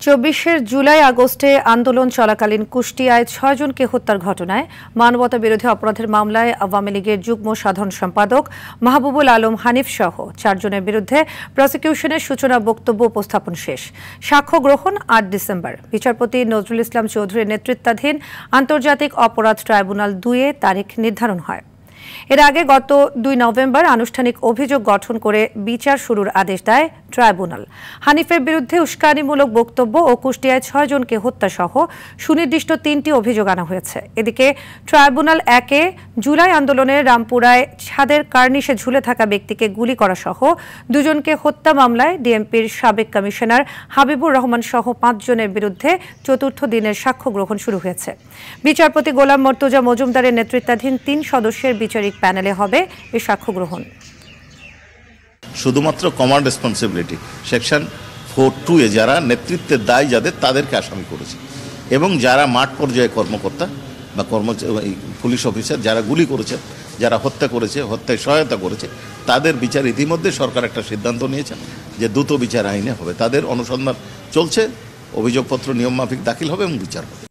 ২৪ জুলাই আগস্টে আন্দোলন চলাকালীন কুষ্টিয়ায় ৬ জনকে হত্যার ঘটনায় মানবতা বিরোধী অপরাধের মামলায় আওয়ামী লীগের যুগ্ম সাধারণ সম্পাদক মাহবুবুল আলম হানিফ সহ ৪ জনের বিরুদ্ধে প্রসিকিউশনের সূচনা বক্তব্য উপস্থাপন শেষ। সাক্ষ্য গ্রহণ ৮ ডিসেম্বর। বিচারপতি নজরুল ইসলাম চৌধুরীর নেতৃত্বাধীন আন্তর্জাতিক অপরাধ ট্রাইব্যুনাল ২-এ তারিখ নির্ধারণ হয়। এর আগে গত ২ নভেম্বর আনুষ্ঠানিক অভিযোগ গঠন করে বিচার শুরুর আদেশ দেয় ট্রাইব্যুনাল। হানিফের বিরুদ্ধে উস্কানিমূলক বক্তব্য ও কুষ্টিয়ায় ৬ জনকে হত্যাসহ সুনির্দিষ্ট ৩টি অভিযোগ আনা হয়েছে। এদিকে ট্রাইব্যুনাল ১-এ জুলাই আন্দোলনে রামপুরায় ছাদের কার্নিশে ঝুলে থাকা ব্যক্তিকে গুলি করা সহ ২ জনকে হত্যা মামলায় ডিএমপির সাবেক কমিশনার হাবিবুর রহমান সহ ৫ জনের বিরুদ্ধে চতুর্থ দিনের সাক্ষ্য গ্রহণ শুরু হয়েছে। বিচারপতি গোলাম মর্তুজা মজুমদারের নেতৃত্বাধীন ৩ সদস্যের বিচারিক প্যানেলে হবে এই সাক্ষ্য গ্রহণ। শুধুমাত্র কমান্ড রেসপন্সিবিলিটি সেকশন 4(2)-এ যারা নেতৃত্বের দায় যাদের তাদেরকে আসামি করেছে এবং যারা মাঠ পর্যায়ে কর্মকর্তা বা পুলিশ অফিসার যারা গুলি করেছে, যারা হত্যা করেছে, হত্যায় সহায়তা করেছে, তাদের বিচার ইতিমধ্যে সরকার একটা সিদ্ধান্ত নিয়েছেন যে দ্রুত বিচার আইনে হবে। তাদের অনুসন্ধান চলছে, অভিযোগপত্র নিয়ম মাফিক দাখিল হবে এবং বিচার হবে।